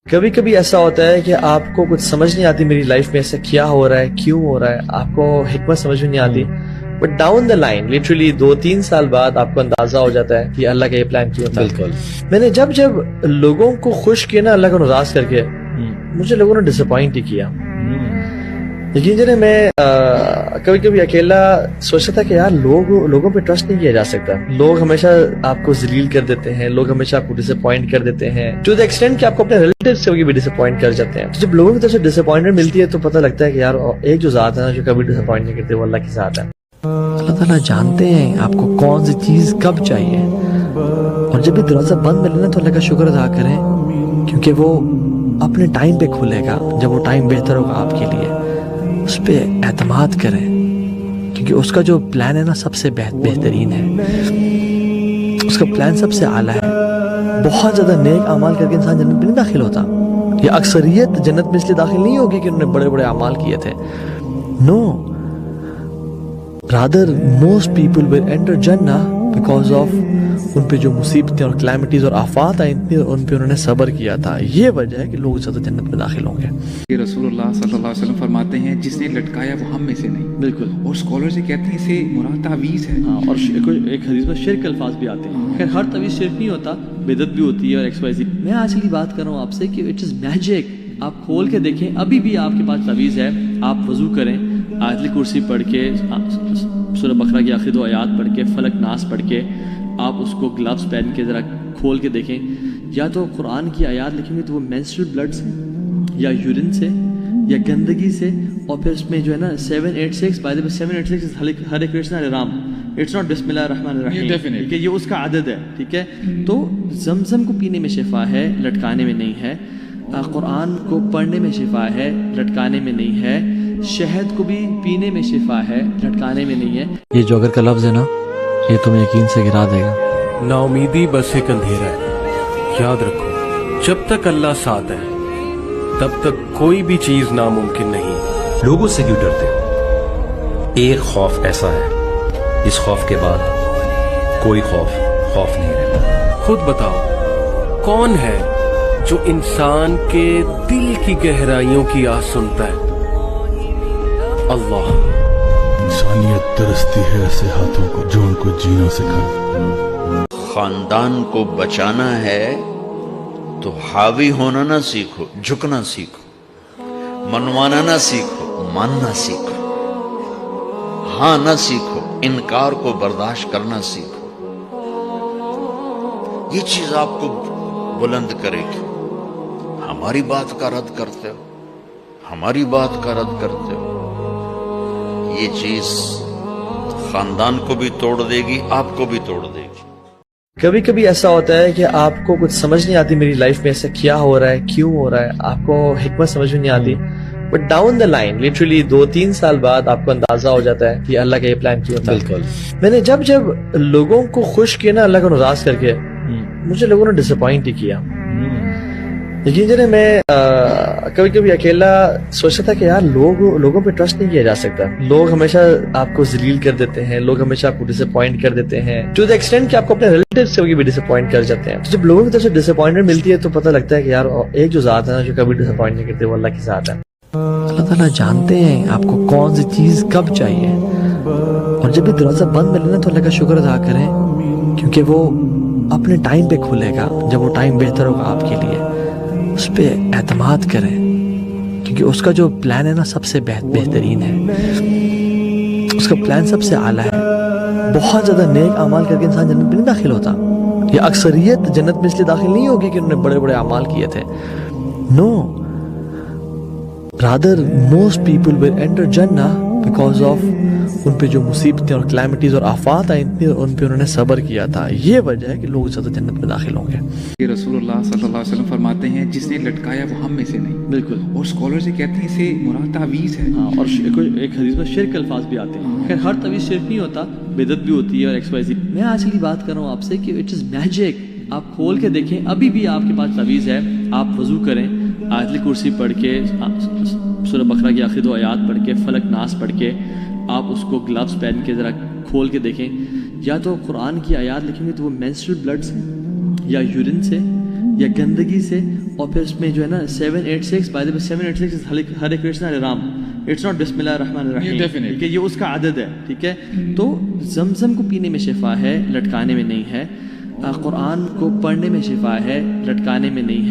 کبھی کبھی ایسا ہوتا ہے کہ آپ کو کچھ سمجھ نہیں آتی میری لائف میں ایسا کیا ہو رہا ہے، کیوں ہو رہا ہے، آپ کو حکمت سمجھ میں نہیں آتی، but down the line literally 2-3 سال بعد آپ کو اندازہ ہو جاتا ہے کہ اللہ کا یہ پلان کیوں تھا۔ بالکل میں نے جب لوگوں کو خوش کیا نا اللہ کو ناراض کر کے، مجھے لوگوں نے ڈس اپوائنٹ ہی کیا۔ یقین جانے میں کبھی کبھی اکیلا سوچتا تھا کہ یار لوگوں پہ ٹرسٹ نہیں کیا جا سکتا، لوگ ہمیشہ آپ کو ذلیل کر دیتے ہیں، لوگ ہمیشہ آپ کو ڈس اپوائنٹ کر دیتے ہیں ٹو دا ایکسٹینٹ کہ آپ کو اپنے ریلیٹیو سے بھی ڈس اپوائنٹ کر جاتے ہیں۔ جب لوگوں کی طرف سے ڈس اپوائنٹمنٹ ملتی ہے تو پتہ لگتا ہے کہ یار ایک جو ذات ہے نا جو کبھی ڈس اپوائنٹ نہیں کرتے، وہ اللہ کی ذات ہے۔ اللہ تعالیٰ جانتے ہیں آپ کو کون سی چیز کب چاہیے، اور جب بھی دروازہ بند ملے نا تو اللہ کا شکر ادا کریں، کیونکہ وہ اپنے ٹائم پہ کھلے گا جب وہ ٹائم بہتر ہوگا آپ کے لیے۔ اس پہ اعتماد کریں کیونکہ اس کا جو پلان ہے نا سب سے بہترین ہے، اس کا پلان سب سے اعلیٰ ہے۔ بہت زیادہ نیک اعمال کر کے انسان جنت میں نہیں داخل ہوتا، یہ اکثریت جنت میں اس لیے داخل نہیں ہوگی کہ انہوں نے بڑے بڑے اعمال کیے تھے، نو، rather most people will enter Jannah because of ان پہ جو مصیبتیں اور کلیمٹیز اور آفات آئی تھیں ان پہ انہوں نے صبر کیا تھا، یہ وجہ ہے کہ لوگ زیادہ جنت میں داخل ہوں گے۔ یہ رسول اللہ صلی اللہ علیہ وسلم فرماتے ہیں جس نے لٹکایا وہ ہم میں سے نہیں، بالکل، اور اسکالرز کہتے ہیں اسے مراد تعویذ ہے، اور ایک حدیث میں شرک الفاظ بھی آتے ہیں، خیر ہر تعویذ شرک نہیں ہوتا، بدعت بھی ہوتی ہے اور ایکس وائی زیڈ۔ میں آج کی بات کر رہا ہوں آپ سے کہ اٹ از میجک، آپ کھول کے دیکھیں، ابھی بھی آپ کے پاس تعویذ ہے، آپ وضو کریں، آیت الکرسی پڑھ کے، سورہ بقرہ کی آخری 2 آیات پڑھ کے، فلق ناس پڑھ کے، آپ اس کو گلوز پہن کے ذرا کھول کے دیکھیں، یا تو قرآن کی آیات لکھیں گے تو وہ مینسٹرل بلڈ سے یا یورین سے یا گندگی سے، اور پھر اس میں جو ہے نا 786 بائی دا 786 ہرے کرشنا ہرے رام، اٹس ناٹ بسم اللہ الرحمن الرحیم، ٹھیک ہے، یہ اس کا عدد ہے، ٹھیک ہے۔ تو زمزم کو پینے میں شفا ہے، لٹکانے میں نہیں ہے، قرآن کو پڑھنے میں شفا ہے، لٹکانے میں نہیں ہے، شہد کو بھی پینے میں شفا ہے، لٹکانے میں نہیں ہے۔ یہ جو اگر کا لفظ ہے نا یہ تمہیں یقین سے گرا دے گا۔ نا امیدی بس ایک اندھیرا ہے، یاد رکھو جب تک اللہ ساتھ ہے تب تک کوئی بھی چیز ناممکن نہیں۔ لوگوں سے کیوں ڈرتے ہو؟ ایک خوف ایسا ہے اس خوف کے بعد کوئی خوف نہیں رہتا۔ خود بتاؤ کون ہے جو انسان کے دل کی گہرائیوں کی آواز سنتا ہے؟ اللہ۔ انسانیت ترستی ہے ایسے ہاتھوں کو جو ان کو جینا سکھائے۔ خاندان کو بچانا ہے تو حاوی ہونا نہ سیکھو، جھکنا سیکھو، منوانا نہ سیکھو، ماننا سیکھو، ہاں نہ سیکھو، انکار کو برداشت کرنا سیکھو۔ یہ چیز آپ کو بلند کرے گی۔ ہماری بات کا رد کرتے ہو، ہماری بات کا رد کرتے ہو، یہ چیز خاندان کو بھی توڑ دے گی، آپ کو بھی توڑ دے گی۔ کبھی کبھی ایسا ہوتا ہے کہ آپ کو کچھ سمجھ نہیں آتی میری لائف میں ایسا کیا ہو رہا ہے، کیوں ہو رہا ہے، آپ کو حکمت سمجھ میں نہیں آتی، but down the line literally 2-3 سال بعد آپ کو اندازہ ہو جاتا ہے کہ اللہ کا یہ پلان کیوں تھا۔ بالکل، میں نے جب لوگوں کو خوش کیا نا اللہ کو ناراض کر کے، مجھے لوگوں نے ڈس اپوائنٹ ہی کیا۔ یقین جانے میں کبھی کبھی اکیلا سوچتا تھا کہ یار لوگوں پہ ٹرسٹ نہیں کیا جا سکتا، لوگ ہمیشہ آپ کو ذلیل کر دیتے ہیں، لوگ ہمیشہ آپ کو ڈس اپوائنٹ کر دیتے ہیں ٹو دا ایکسٹینٹ کہ آپ کو اپنے ریلیٹیو سے بھی ڈس اپوائنٹ کر جاتے ہیں۔ جب لوگوں کی طرف سے ڈس اپوائنٹمنٹ ملتی ہے تو پتہ لگتا ہے کہ یار ایک جو ذات ہے نا جو کبھی ڈس اپوائنٹ نہیں کرتے، وہ اللہ کی ذات ہے۔ اللہ تعالیٰ جانتے ہیں آپ کو کون سی چیز کب چاہیے، اور جب بھی دروازہ بند ملے نا تو اللہ کا شکر ادا کریں، کیونکہ وہ اپنے ٹائم پہ کھلے گا جب وہ ٹائم بہتر ہوگا آپ کے لیے۔ اس پہ اعتماد کریں کیونکہ اس کا جو پلان ہے نا سب سے بہترین ہے، اس کا پلان سب سے اعلیٰ ہے۔ بہت زیادہ نیک اعمال کر کے انسان جنت میں نہیں داخل ہوتا، یہ اکثریت جنت میں اس لیے داخل نہیں ہوگی کہ انہوں نے بڑے بڑے اعمال کیے تھے، نو، rather most people will enter Jannah because of ان پہ جو مصیبتیں اور کلیمٹیز اور آفات آئی تھیں ان پہ انہوں نے صبر کیا تھا، یہ وجہ ہے کہ لوگ زیادہ جنت میں داخل ہوں گے۔ یہ رسول اللہ صلی اللہ علیہ وسلم فرماتے ہیں جس نے لٹکایا وہ ہم میں سے نہیں، بالکل، اور اسکالرز کہتے ہیں اسے مراد تعویذ ہے، اور ایک حدیث میں شرک الفاظ بھی آتے ہیں، خیر ہر تعویذ شرک نہیں ہوتا، بدعت بھی ہوتی ہے اور ایکس وائی زیڈ۔ میں آج کی بات کر رہا ہوں آپ سے کہ اٹ از میجک، آپ کھول کے دیکھیں، ابھی بھی آپ کے پاس تعویذ ہے، آپ وضو کریں، آیت الکرسی پڑھ کے، سورہ بقرہ کی آخری 2 آیات پڑھ کے، فلق ناس پڑھ کے، آپ اس کو گلوز پہن کے ذرا کھول کے دیکھیں، یا تو قرآن کی آیات لکھیں گے تو وہ مینسٹرل بلڈ سے یا یورین سے یا گندگی سے, اور پھر اس میں جو ہے نا 786 بائی دا 786 ہرے کرشنا ہرے رام, اٹس ناٹ بسم اللہ الرحمن الرحیم, ٹھیک ہے, یہ اس کا عدد ہے, ٹھیک ہے. تو زمزم کو پینے میں شفا ہے, لٹکانے میں نہیں ہے. قرآن کو پڑھنے میں شفا ہے, لٹکانے میں نہیں ہے.